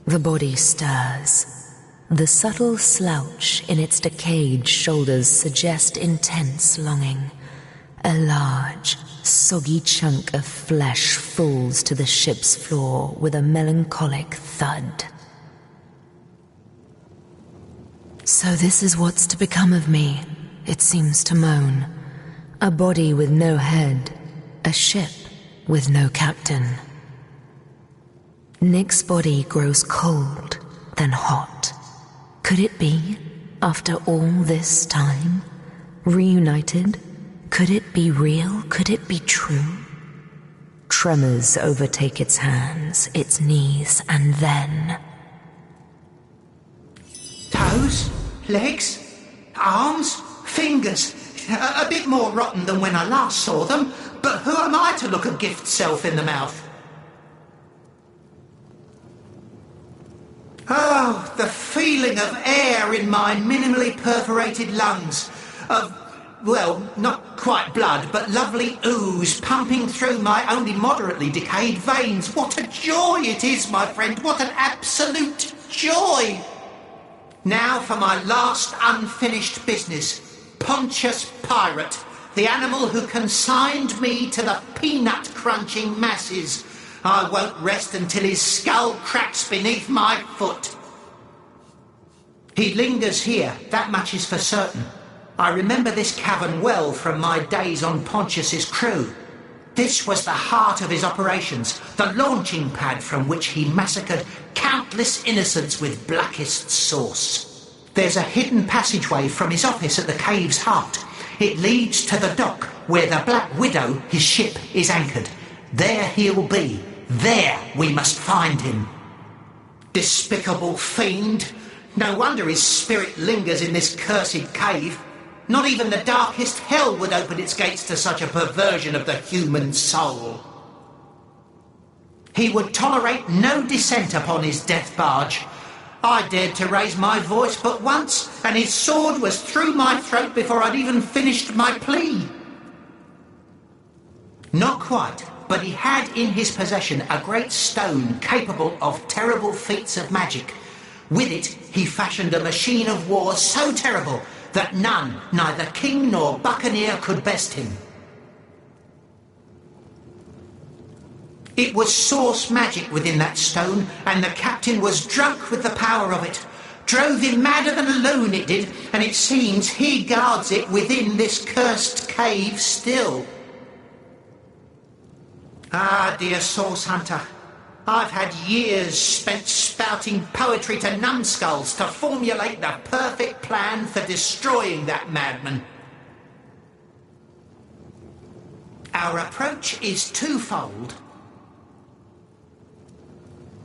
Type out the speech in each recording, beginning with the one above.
The body stirs. The subtle slouch in its decayed shoulders suggest intense longing. A large, soggy chunk of flesh falls to the ship's floor with a melancholic thud. So this is what's to become of me, it seems to moan. A body with no head, a ship with no captain. Nick's body grows cold, then hot. Could it be, after all this time? Reunited? Could it be real? Could it be true? Tremors overtake its hands, its knees, and then... Toes? Legs? Arms? Fingers? A bit more rotten than when I last saw them, but who am I to look a gift self in the mouth? Oh, the feeling of air in my minimally perforated lungs. Of, well, not quite blood, but lovely ooze pumping through my only moderately decayed veins. What a joy it is, my friend. What an absolute joy. Now for my last unfinished business. Pontius Pirate, the animal who consigned me to the peanut-crunching masses. I won't rest until his skull cracks beneath my foot. He lingers here, that much is for certain. I remember this cavern well from my days on Pontius's crew. This was the heart of his operations, the launching pad from which he massacred countless innocents with blackest sauce. There's a hidden passageway from his office at the cave's heart. It leads to the dock where the Black Widow, his ship, is anchored. There he'll be. There we must find him. Despicable fiend. No wonder his spirit lingers in this cursed cave. Not even the darkest hell would open its gates to such a perversion of the human soul. He would tolerate no dissent upon his death barge. I dared to raise my voice but once, and his sword was through my throat before I'd even finished my plea. Not quite, but he had in his possession a great stone capable of terrible feats of magic. With it, he fashioned a machine of war so terrible that none, neither king nor buccaneer, could best him. It was source magic within that stone, and the captain was drunk with the power of it. Drove him madder than a loon, it did, and it seems he guards it within this cursed cave still. Ah, dear Source Hunter, I've had years spent spouting poetry to numbskulls to formulate the perfect plan for destroying that madman. Our approach is twofold.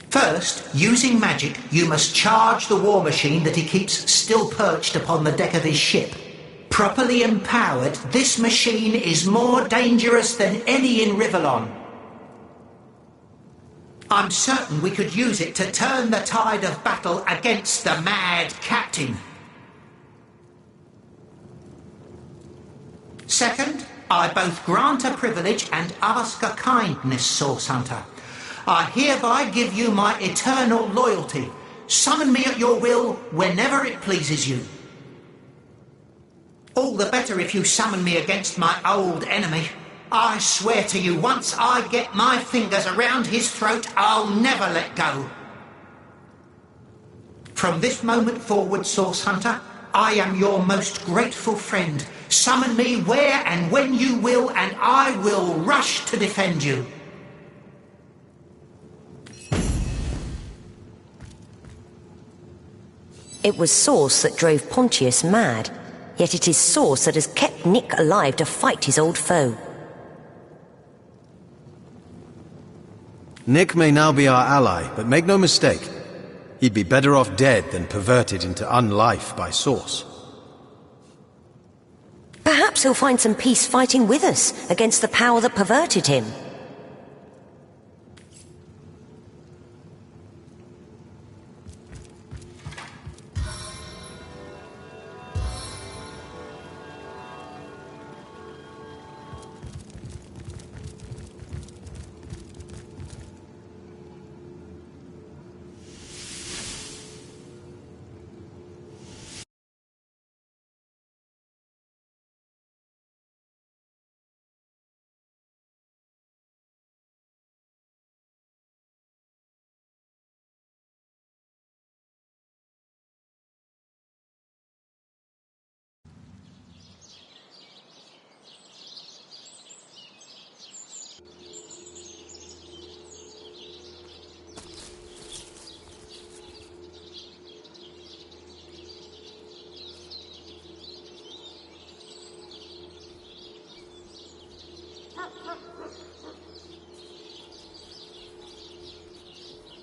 First, using magic, you must charge the war machine that he keeps still perched upon the deck of his ship. Properly empowered, this machine is more dangerous than any in Rivellon. I'm certain we could use it to turn the tide of battle against the mad captain. Second, I both grant a privilege and ask a kindness, Source Hunter. I hereby give you my eternal loyalty. Summon me at your will whenever it pleases you. All the better if you summon me against my old enemy. I swear to you, once I get my fingers around his throat, I'll never let go. From this moment forward, Source Hunter, I am your most grateful friend. Summon me where and when you will, and I will rush to defend you. It was Source that drove Pontius mad, yet it is Source that has kept Nick alive to fight his old foe. Nick may now be our ally, but make no mistake, he'd be better off dead than perverted into unlife by Source. Perhaps he'll find some peace fighting with us against the power that perverted him.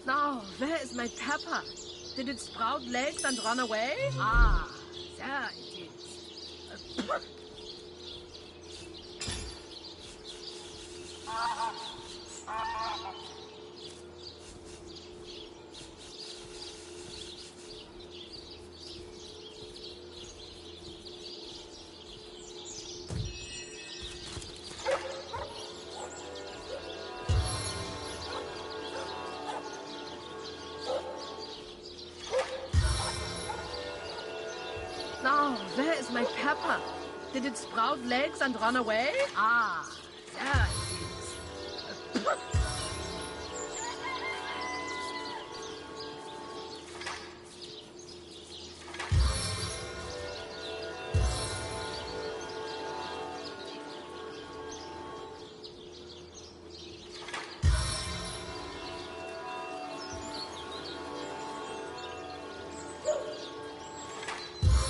Now, where is my pepper? Did it sprout legs and run away? Ah, there it is. Now, where is my pepper? Did it sprout legs and run away? Ah, there it is.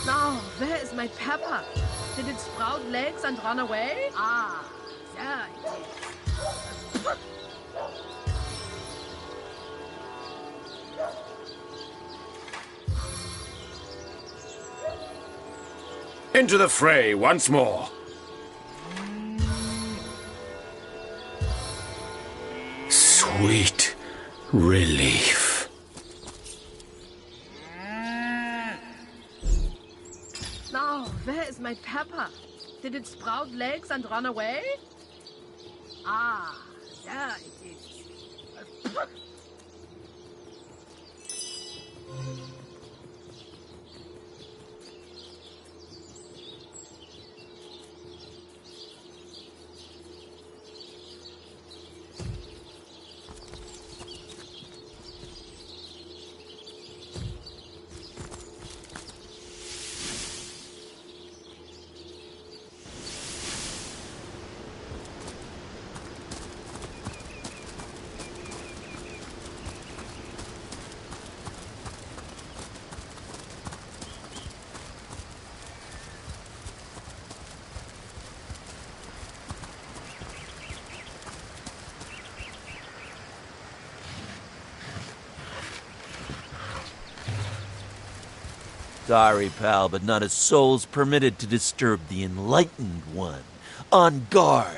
Now, where is my pepper? Did it sprout legs and run away? Ah, there it is. Into the fray once more. Sweet relief. Now, where is my pepper? Did it sprout legs and run away? Ah, there it is. Sorry, pal, but not a soul's permitted to disturb the enlightened one. On guard!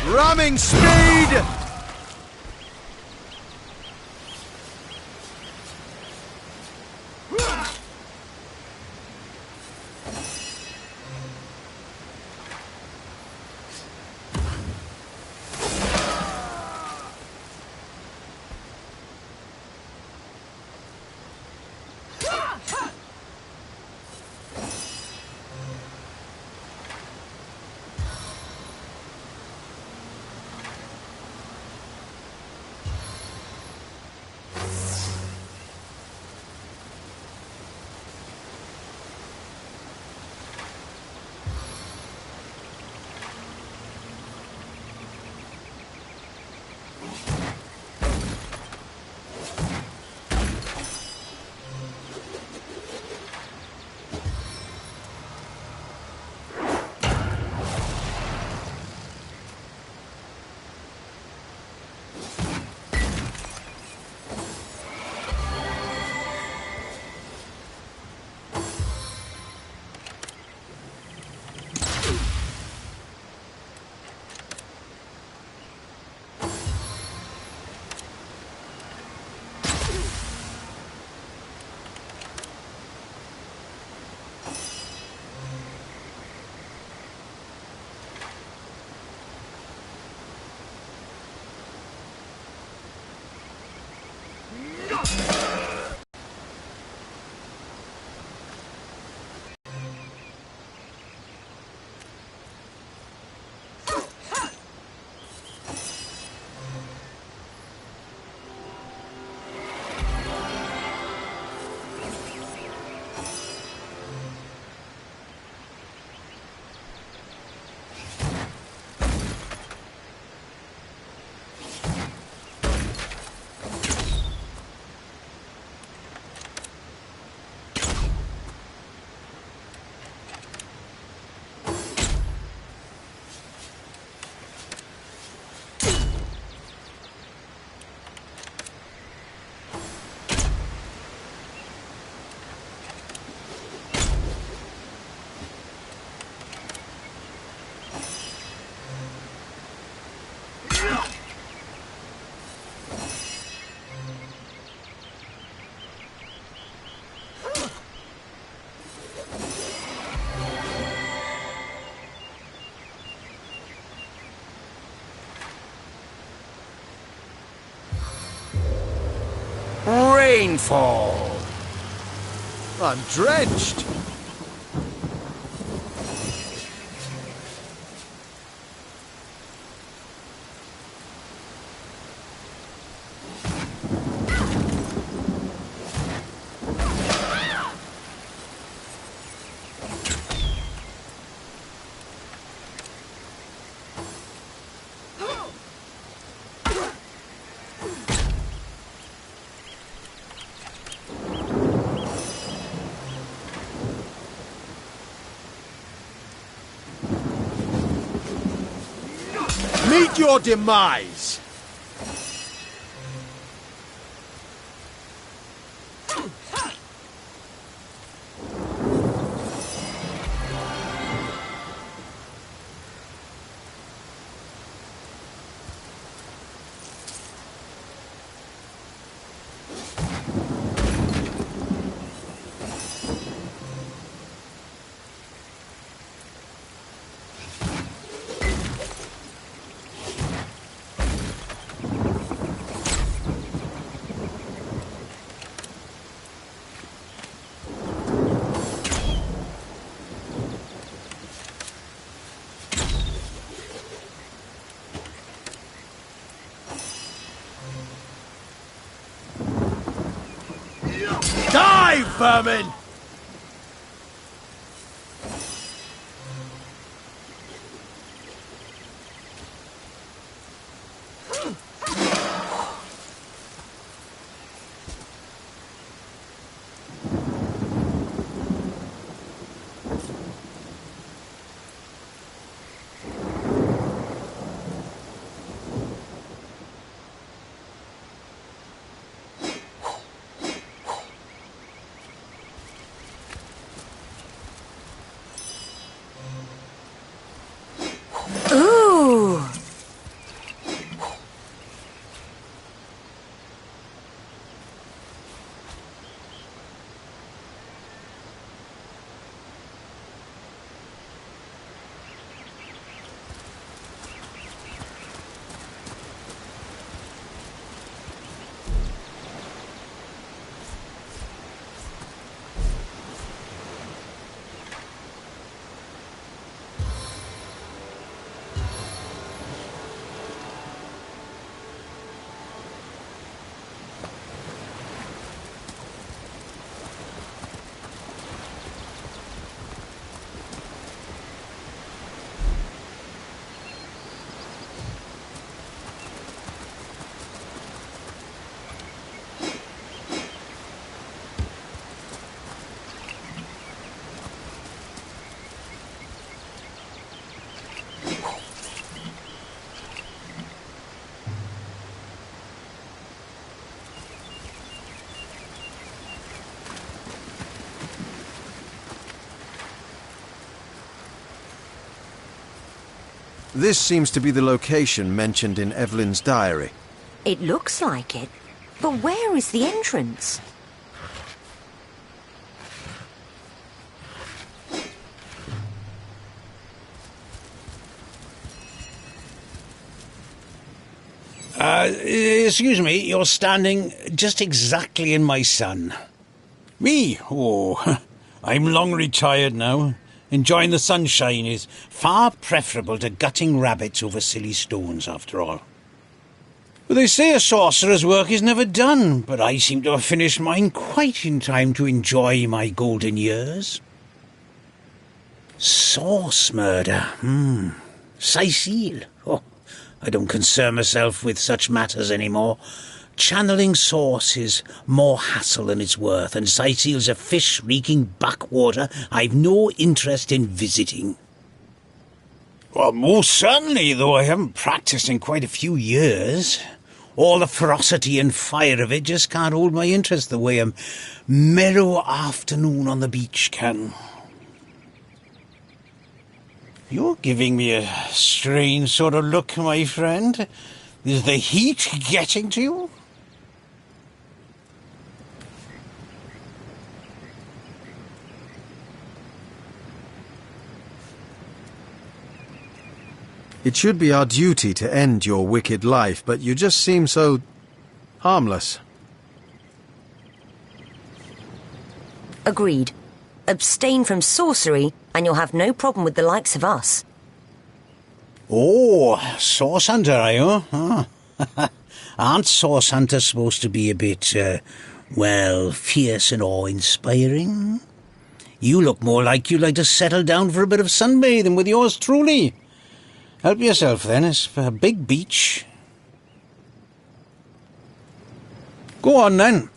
Ramming speed! rainfall. I'm drenched. Meet your demise! Die, vermin! Ooh! This seems to be the location mentioned in Evelyn's diary. It looks like it. But where is the entrance? Excuse me, you're standing just exactly in my sun. Me? Oh, I'm long retired now. Enjoying the sunshine is far preferable to gutting rabbits over silly stones, after all. But they say a sorcerer's work is never done, but I seem to have finished mine quite in time to enjoy my golden years. Source murder, Cecile. Oh, I don't concern myself with such matters anymore. Channeling source is more hassle than it's worth, and Cecile's a fish-reeking backwater I've no interest in visiting. Well, most certainly, though I haven't practiced in quite a few years. All the ferocity and fire of it just can't hold my interest the way a mellow afternoon on the beach can. You're giving me a strange sort of look, my friend. Is the heat getting to you? It should be our duty to end your wicked life, but you just seem so harmless. Agreed. Abstain from sorcery, and you'll have no problem with the likes of us. Oh, Source Hunter, are you? Oh. Aren't Source Hunters supposed to be a bit, well, fierce and awe-inspiring? You look more like you'd like to settle down for a bit of sunbathing with yours truly. Help yourself, then. It's a big beach. Go on, then.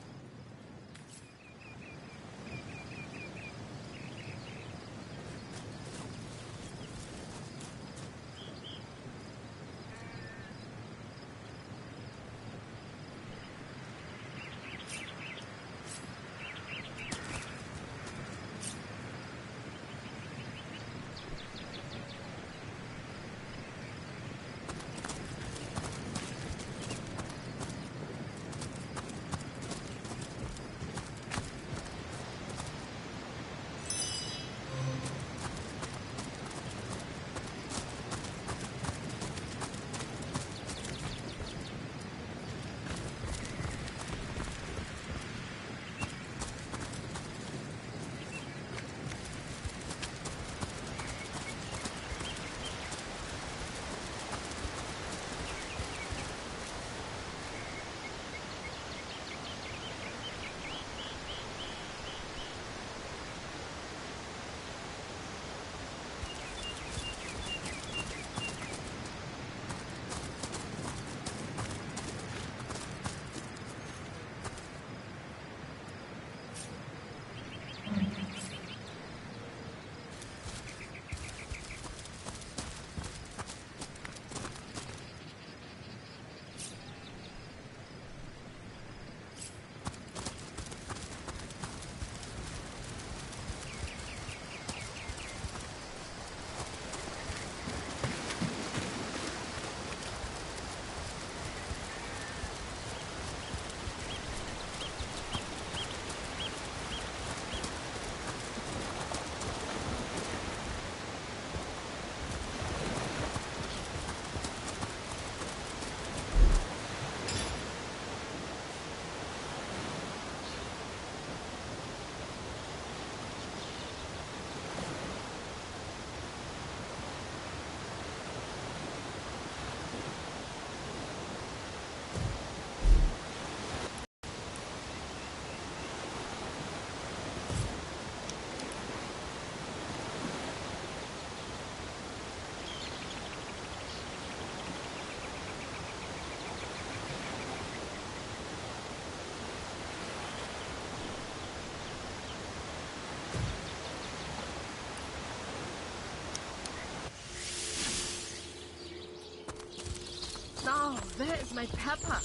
Now, where is my pepper?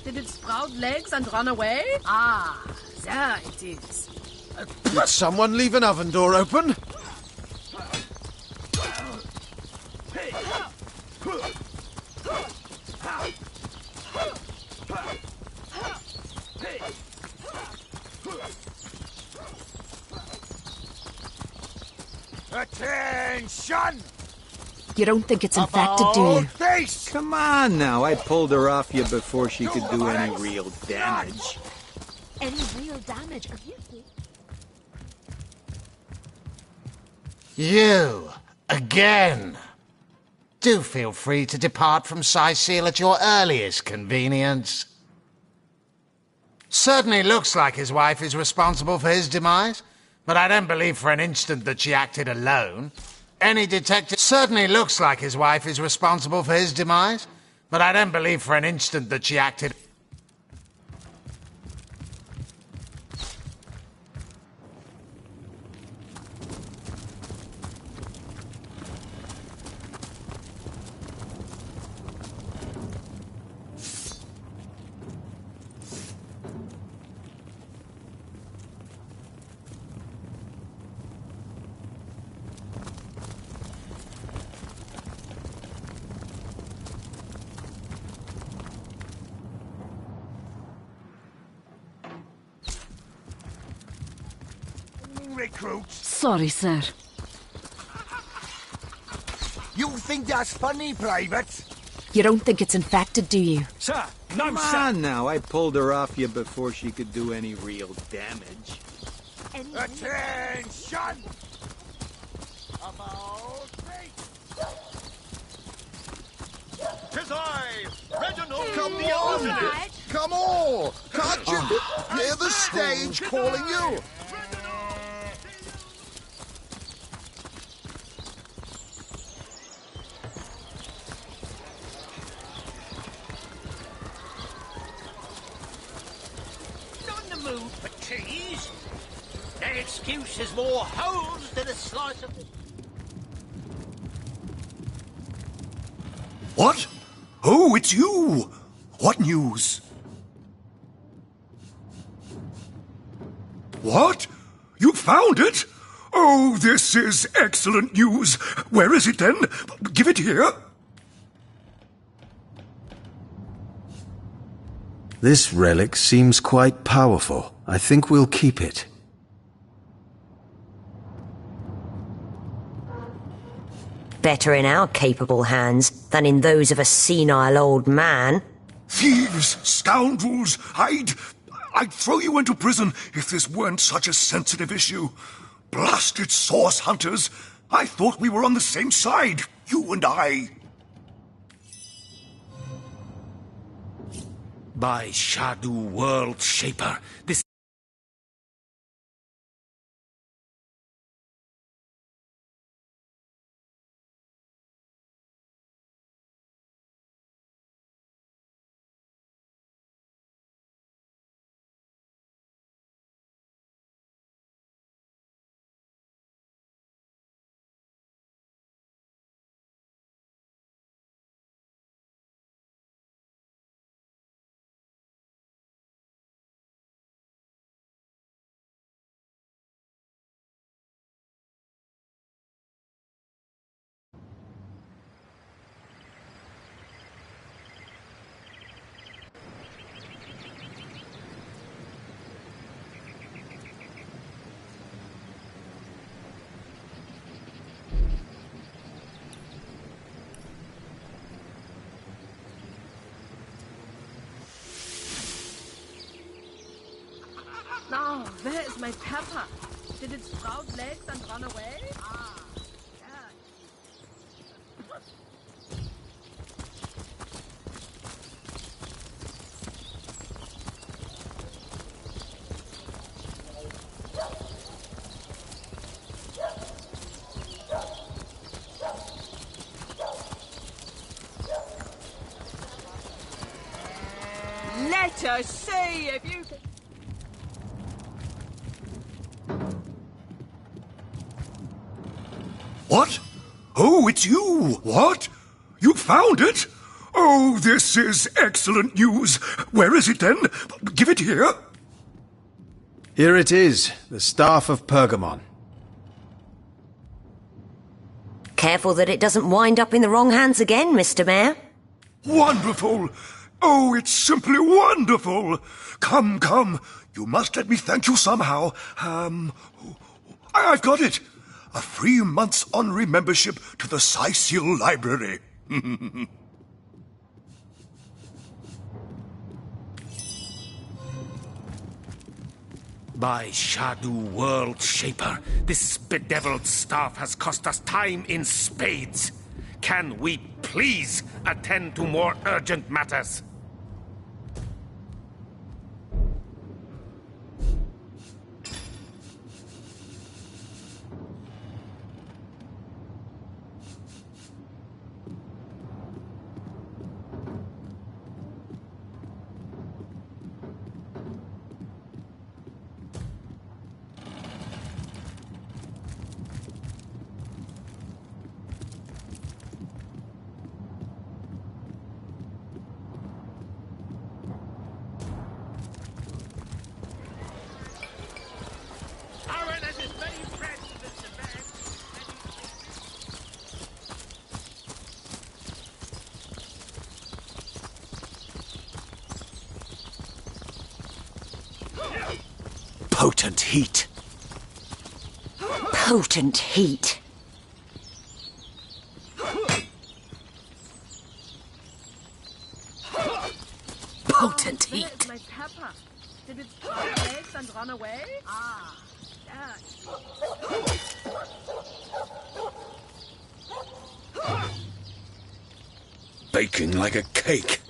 Did it sprout legs and run away? Ah, there it is. Did someone leave an oven door open? Attention! You don't think it's infected, do you? Face! Come on now, I pulled her off you before she could do any real damage. Any real damage? Are you... You, again. Do feel free to depart from Cecile at your earliest convenience. Certainly looks like his wife is responsible for his demise, but I don't believe for an instant that she acted alone. Any detective certainly looks like his wife is responsible for his demise, but I don't believe for an instant that she acted... Recruits. Sorry, sir. You think that's funny, Private? You don't think it's infected, do you? Sir, no, Come sir. on now, I pulled her off you before she could do any real damage. any... Attention! About face! 'Tis I, Reginald Come the on, Army. right. Come on! Can't you hear the stage calling you? Not in the mood for cheese. That excuse is more holes than a slice of... What? Oh, it's you! What news? What? You found it? Oh, this is excellent news. Where is it then? Give it here. This relic seems quite powerful. I think we'll keep it. Better in our capable hands than in those of a senile old man. Thieves! Scoundrels! I'd throw you into prison if this weren't such a sensitive issue. Blasted source hunters! I thought we were on the same side, you and I. By Shadow World Shaper, this... Now, where is my pepper? Did it sprout legs and run away? Ah, yeah. Let us see if you can... What? Oh, it's you! What? You found it? Oh, this is excellent news. Where is it then? Give it here. Here it is, the Staff of Pergamon. Careful that it doesn't wind up in the wrong hands again, Mr. Mayor. Wonderful! Oh, it's simply wonderful! Come, come, you must let me thank you somehow. I've got it! A free month's honorary membership to the Sicil Library. By Shadow World Shaper, this bedeviled staff has cost us time in spades. Can we please attend to more urgent matters? Potent heat. Potent heat. Potent Where heat. is my pepper? Did it sprout legs and run away? Ah, Baking like a cake.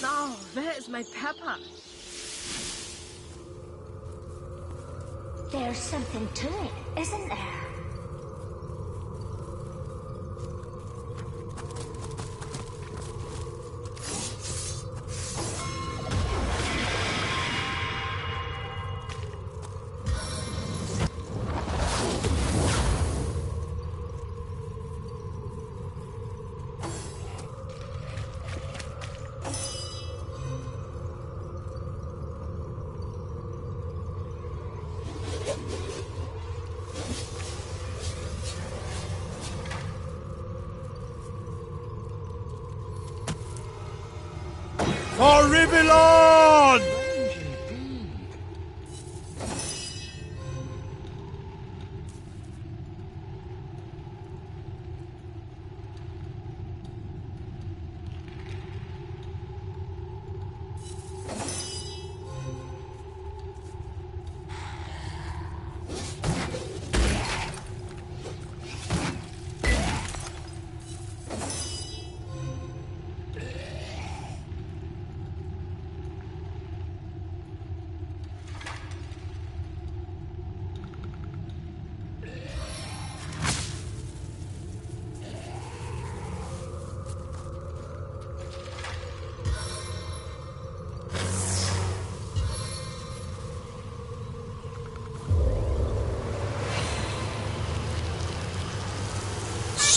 Now, where is my pepper? There's something to it, isn't there? For Rivillon!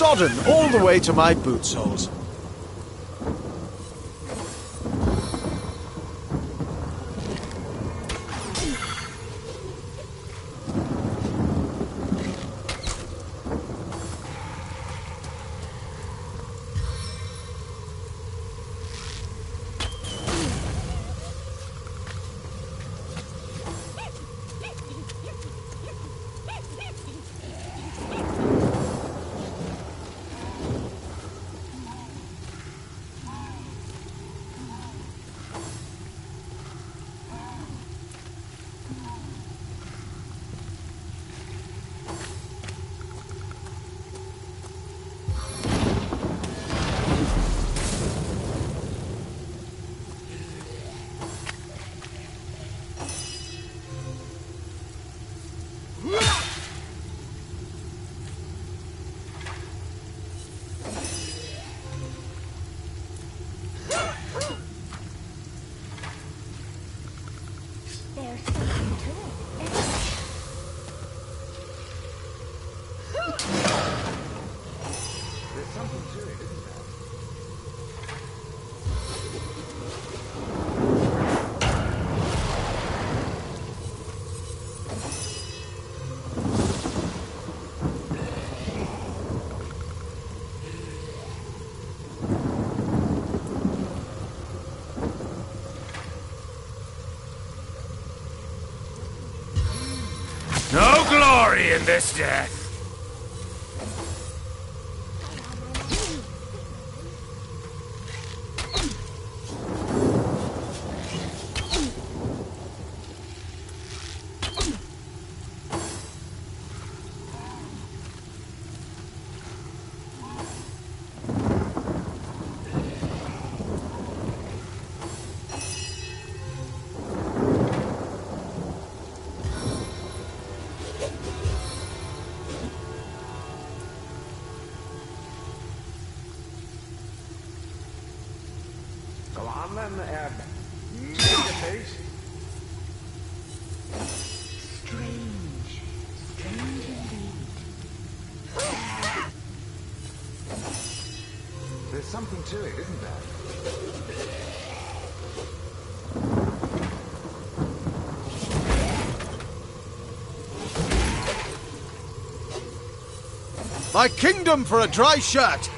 Sodden all the way to my boot soles. There's something to it, isn't there? There's something to it, isn't there? No glory in this death! Go on then, Eb. Strange. Strange indeed. There's something to it, isn't there? My kingdom for a dry shirt!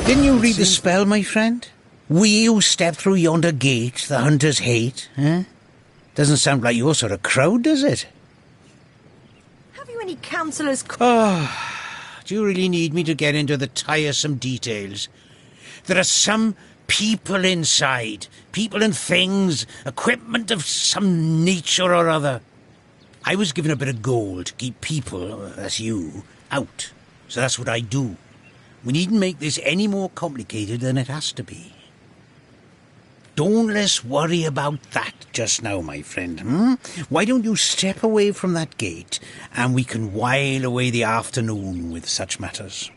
Didn't you read the spell, my friend? We who step through yonder gate the hunters hate, eh? Doesn't sound like your sort of crowd, does it? Have you any counsellors? Oh, do you really need me to get into the tiresome details? There are some people inside, people and things, equipment of some nature or other. I was given a bit of gold to keep people, that's you, out. So that's what I do. We needn't make this any more complicated than it has to be. Don't let's worry about that just now, my friend. Why don't you step away from that gate and we can while away the afternoon with such matters.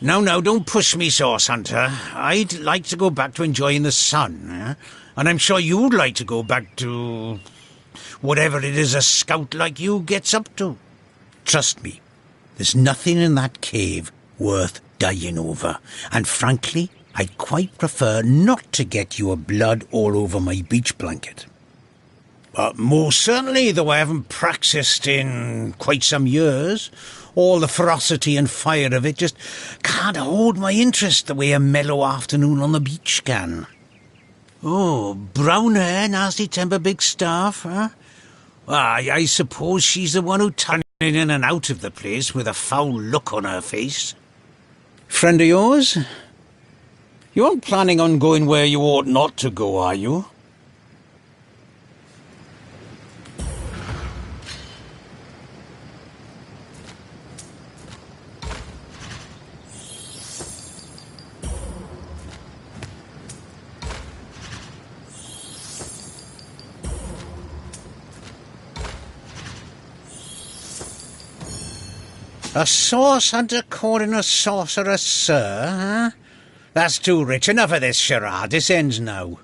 Now, don't push me, Source Hunter. I'd like to go back to enjoying the sun, and I'm sure you'd like to go back to whatever it is a scout like you gets up to. Trust me, there's nothing in that cave worth dying over, and frankly, I'd quite prefer not to get your blood all over my beach blanket. Most certainly, though I haven't practised in quite some years. All the ferocity and fire of it just can't hold my interest the way a mellow afternoon on the beach can. Oh, brown hair, nasty temper, big staff, huh? I suppose she's the one who turning in and out of the place with a foul look on her face. Friend of yours? You aren't planning on going where you ought not to go, are you? A sauce hunter calling a sorcerer sir, huh? That's too rich. Enough of this charade. This ends now.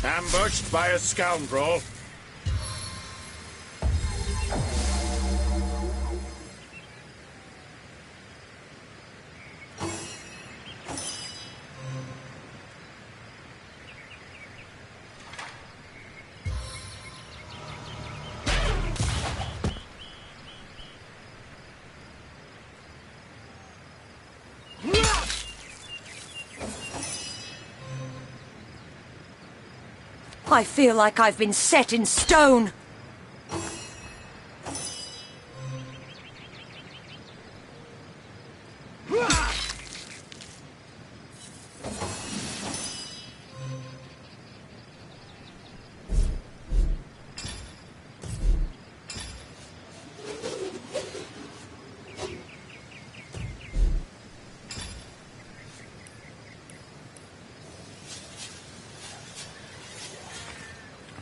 Ambushed by a scoundrel. I feel like I've been set in stone.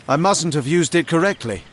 I mustn't have used it correctly.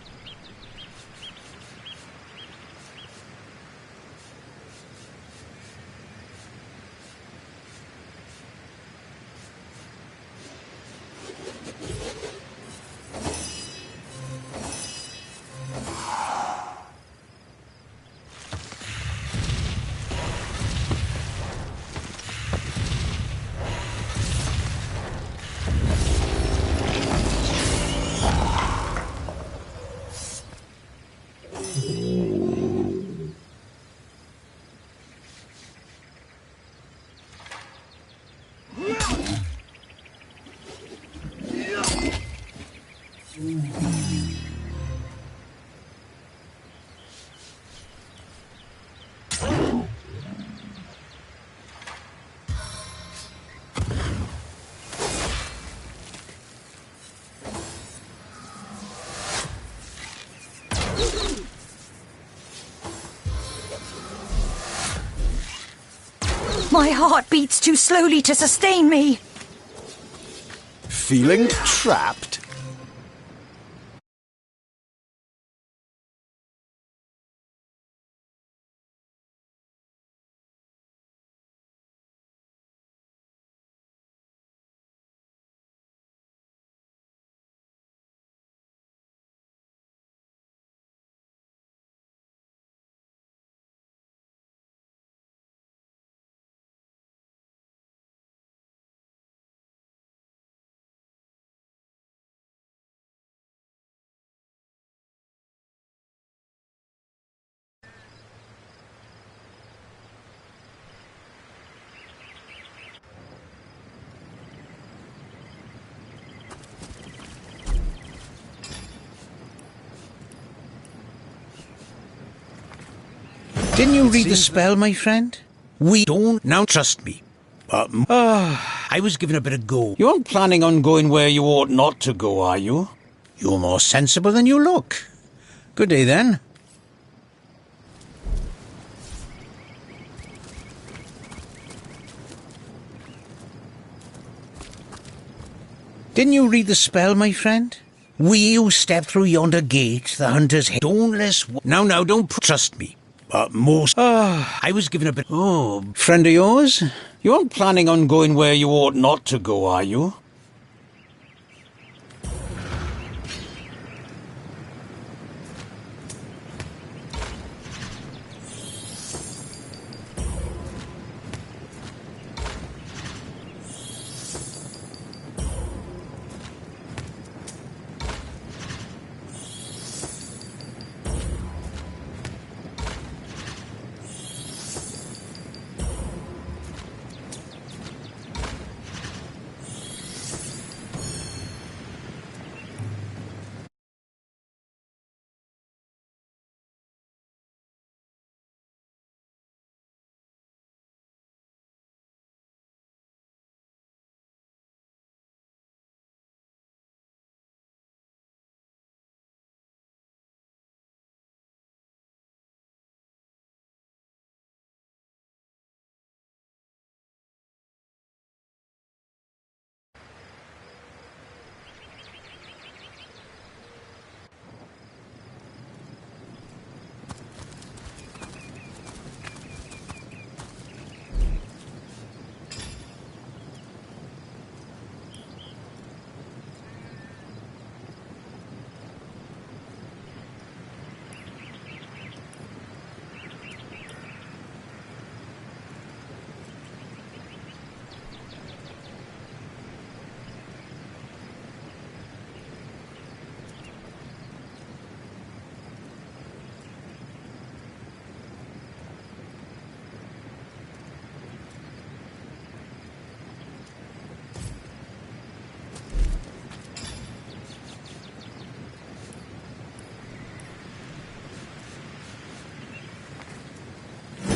My heart beats too slowly to sustain me. Feeling trapped? Didn't you read the spell, my friend? We don't now trust me. I was given a bit of go. You aren't planning on going where you ought not to go, are you? You're more sensible than you look. Good day, then. Didn't you read the spell, my friend? We who step through yonder gate, the hunter's head. Don't let's... Now, don't trust me. I was given a bit... Oh, friend of yours? You aren't planning on going where you ought not to go, are you?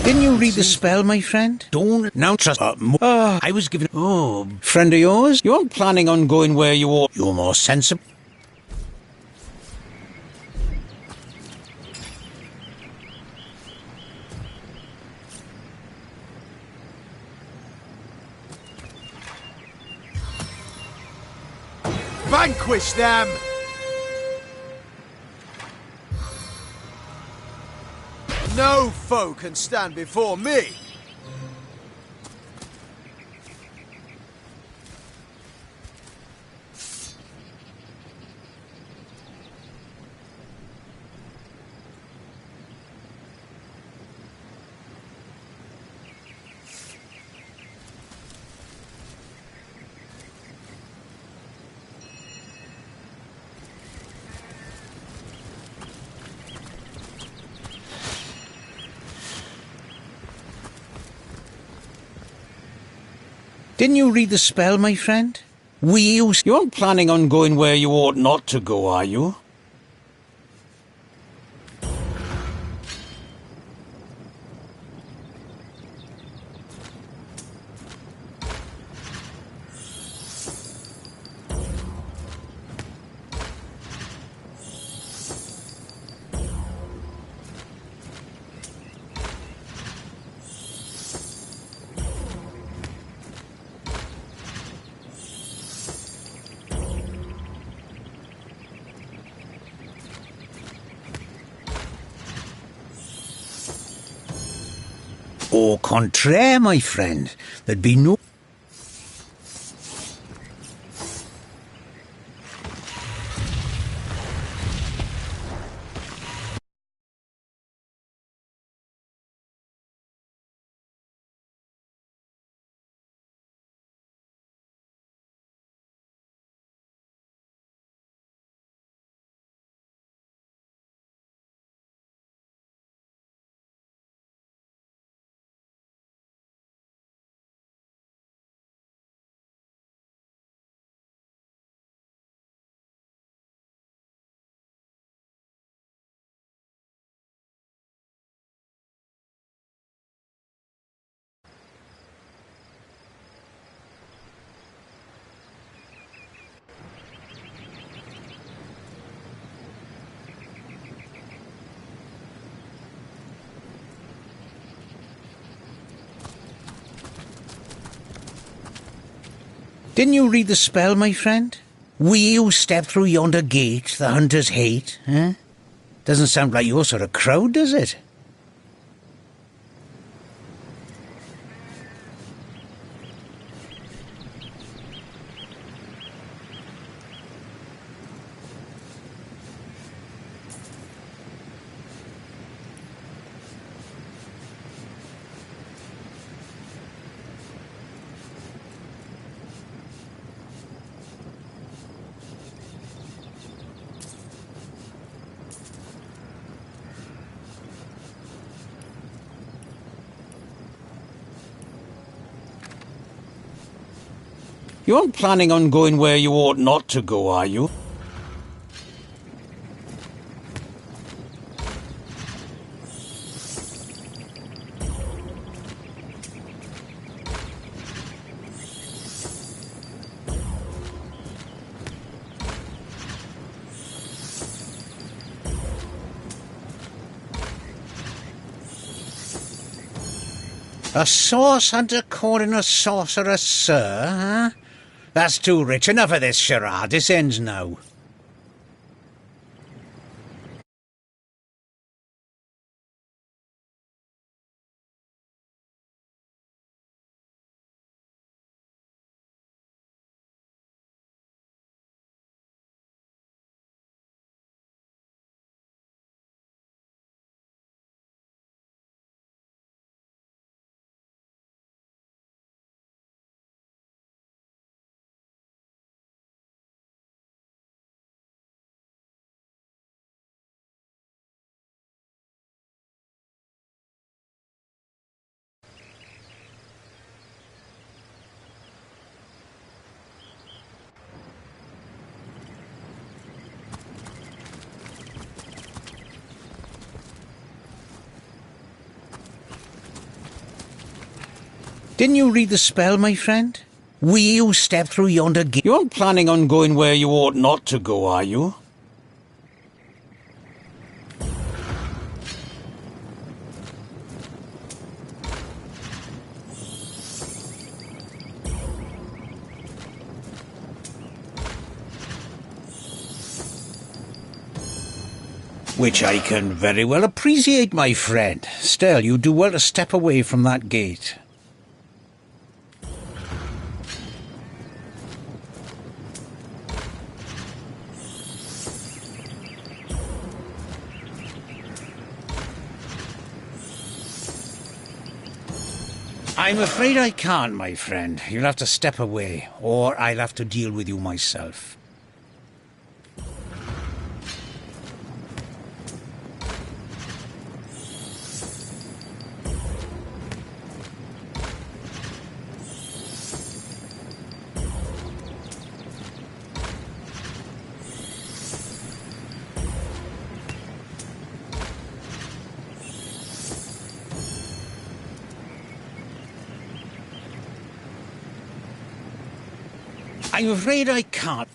Didn't you read the spell, my friend? Don't now trust... I was given... Oh, friend of yours? You aren't planning on going where you ought... You're more sensible. Vanquish them! No foe can stand before me! Didn't you read the spell, my friend? You aren't planning on going where you ought not to go, are you? Au contraire, my friend, there'd be no... Didn't you read the spell, my friend? We who step through yonder gate the hunters hate, eh? Doesn't sound like your sort of crowd, does it? You aren't planning on going where you ought not to go, are you? A sauce hunter calling a sorcerer sir, huh? That's too rich. Enough of this charade. This ends now. Didn't you read the spell, my friend? We who step through yonder gate... You aren't planning on going where you ought not to go, are you? Which I can very well appreciate, my friend. Still, you do well to step away from that gate. I'm afraid I can't, my friend. You'll have to step away, or I'll have to deal with you myself. I'm afraid I can't.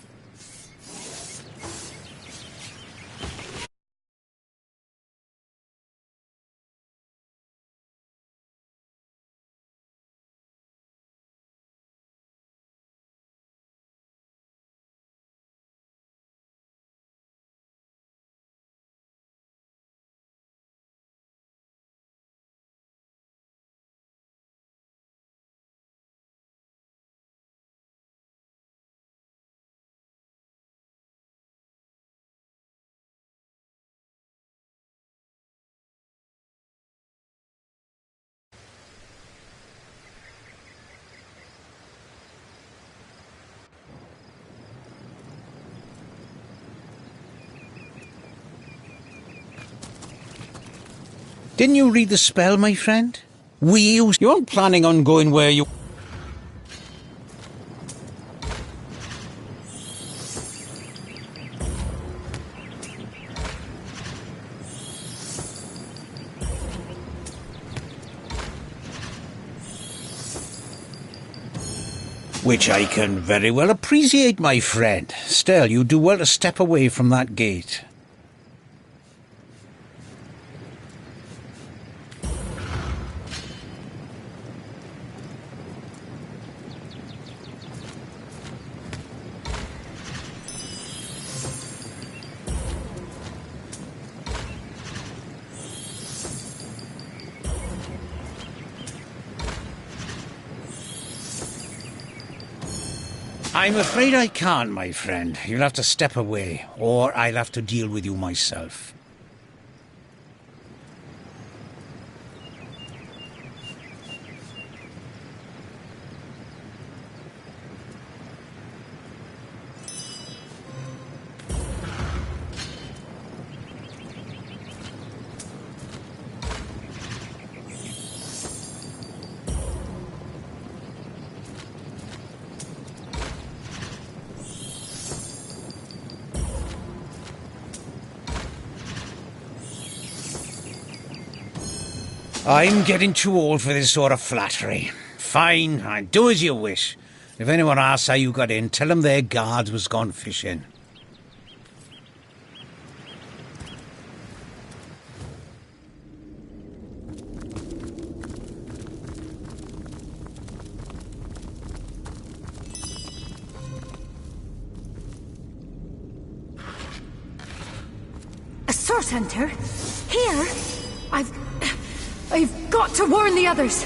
Didn't you read the spell, my friend? You aren't planning on going where you... Which I can very well appreciate, my friend. Still, you do well to step away from that gate. I'm afraid I can't, my friend. You'll have to step away, or I'll have to deal with you myself. I'm getting too old for this sort of flattery. Fine, I'll do as you wish. If anyone asks how you got in, tell them their guards was gone fishing. A source hunter? Here? I've got to warn the others!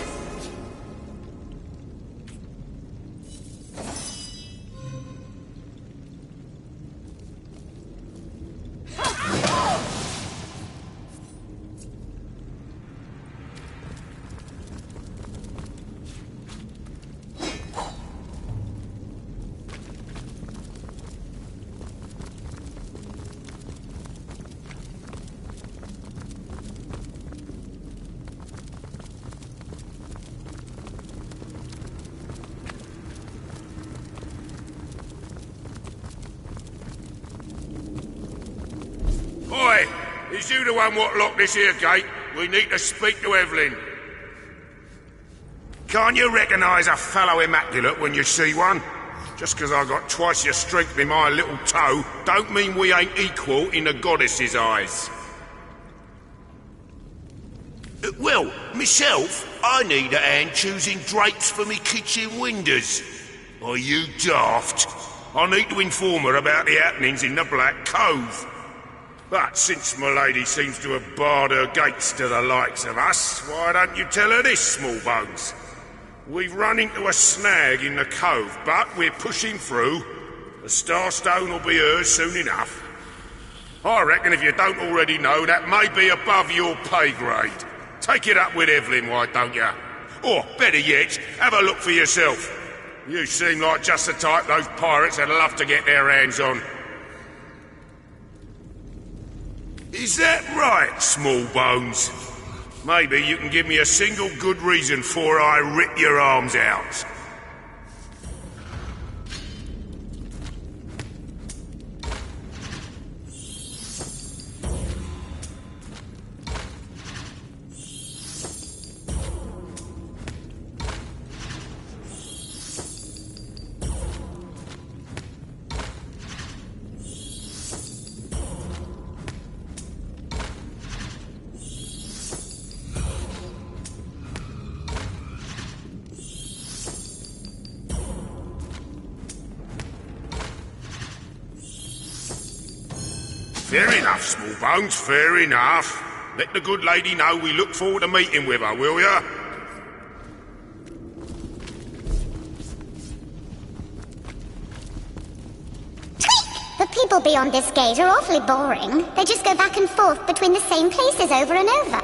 Oi! Is you the one what locked this here gate? We need to speak to Evelyn. Can't you recognise a fellow immaculate when you see one? Just 'cause I got twice your strength in my little toe, don't mean we ain't equal in the goddess's eyes. Well, myself, I need a hand choosing drapes for me kitchen windows. Are you daft? I need to inform her about the happenings in the Black Cove. But since my lady seems to have barred her gates to the likes of us, why don't you tell her this, Smallbones? We've run into a snag in the cove, but we're pushing through. The Starstone will be hers soon enough. I reckon if you don't already know, that may be above your pay grade. Take it up with Evelyn, why don't you? Or, better yet, have a look for yourself. You seem like just the type those pirates would love to get their hands on. Is that right, Smallbones? Maybe you can give me a single good reason for I rip your arms out. Fair enough, Smallbones, fair enough. Let the good lady know we look forward to meeting with her, will ya? The people beyond this gate are awfully boring. They just go back and forth between the same places over and over.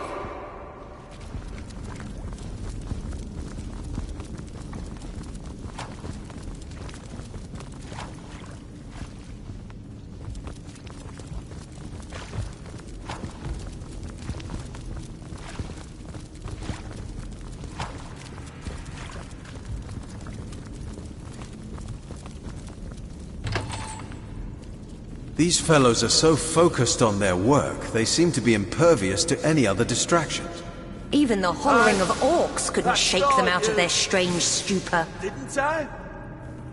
These fellows are so focused on their work, they seem to be impervious to any other distractions. Even the hollering of orcs couldn't shake them out of their strange stupor. Didn't I?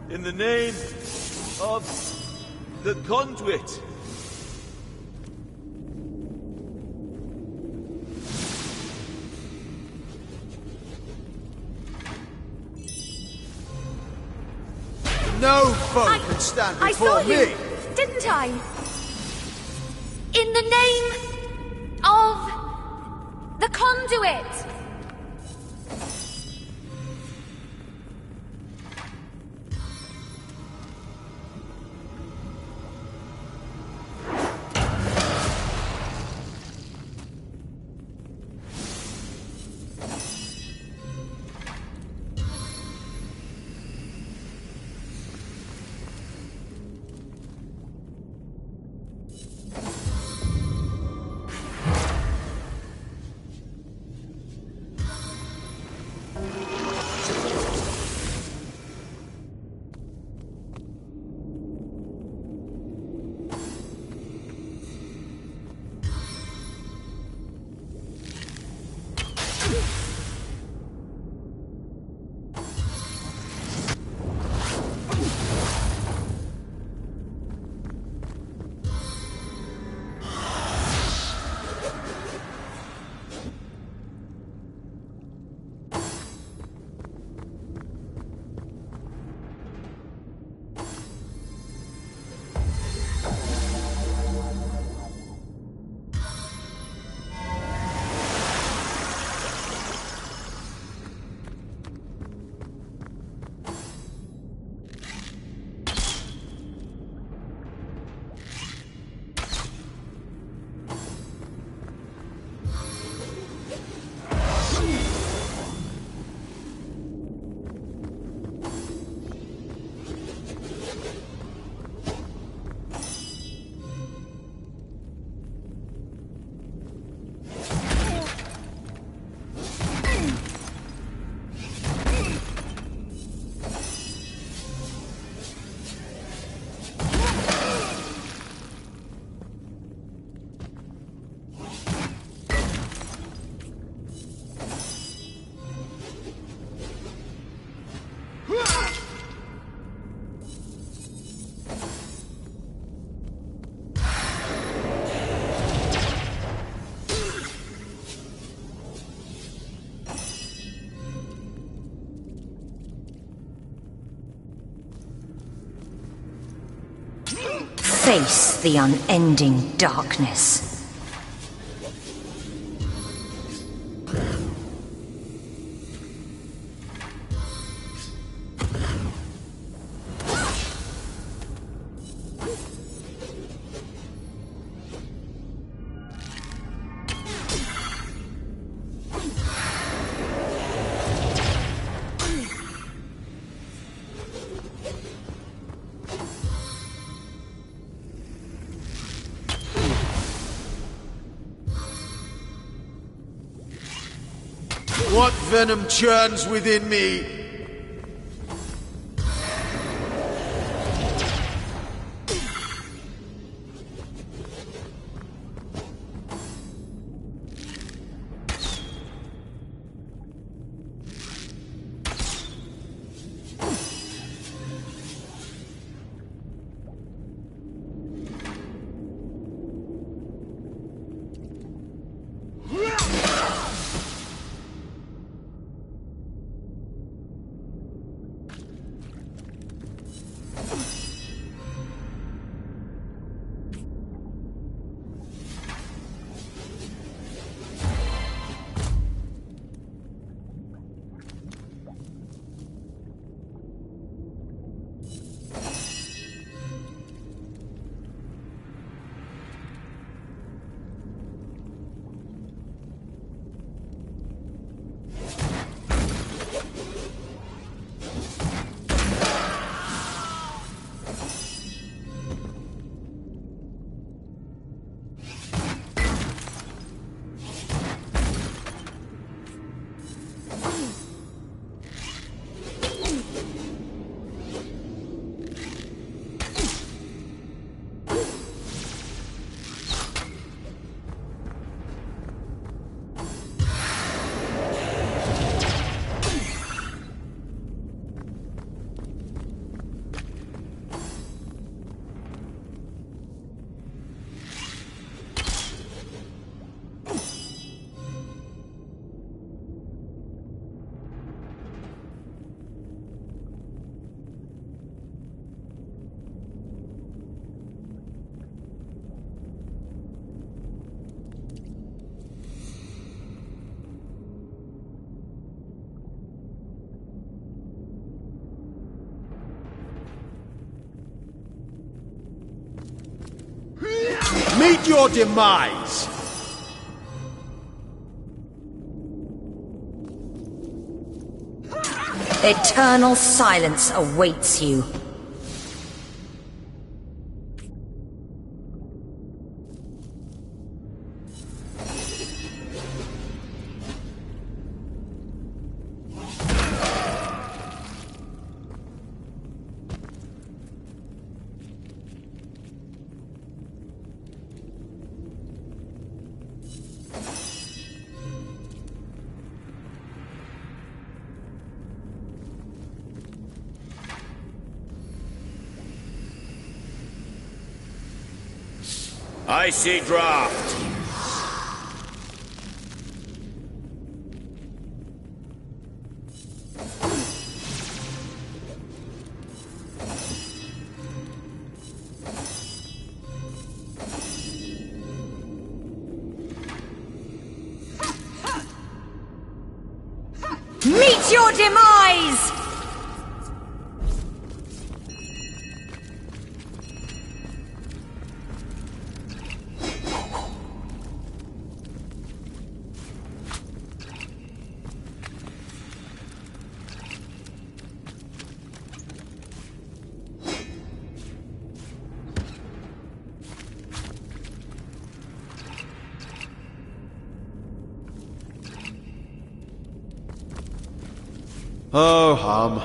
In the name of the conduit. No foe can stand before me! Didn't I? In the name of the conduit. face the unending darkness. What venom churns within me? Meet your demise! Eternal silence awaits you. Icy draft. Meet your demise! Oh, hum.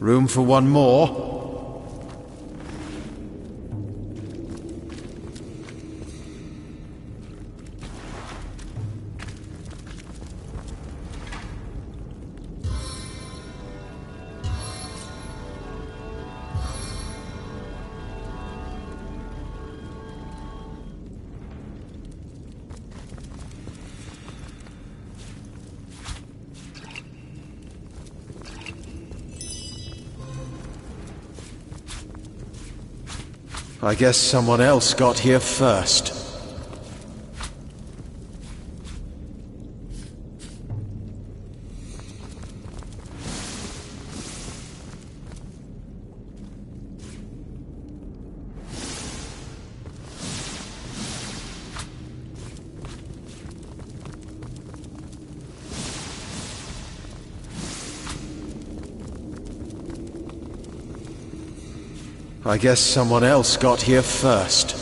Room for one more? I guess someone else got here first. I guess someone else got here first.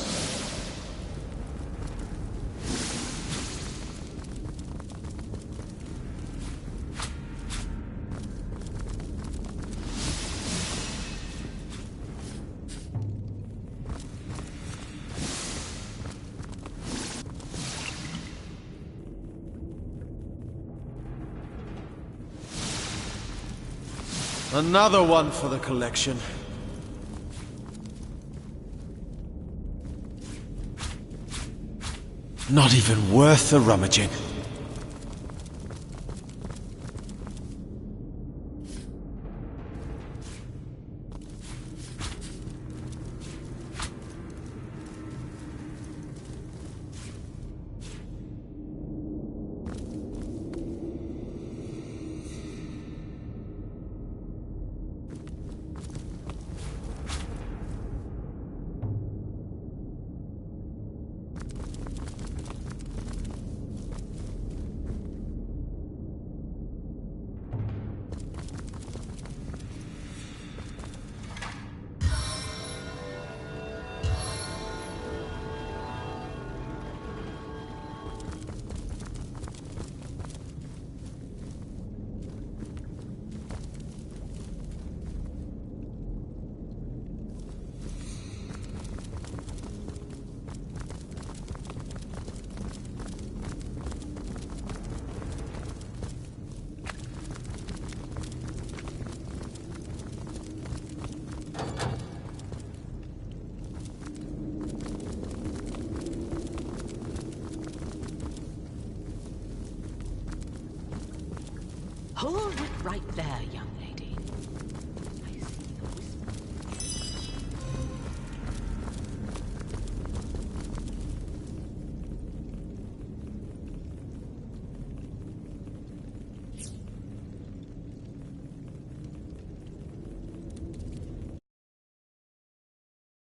Another one for the collection. Not even worth the rummaging. Hold it right there, young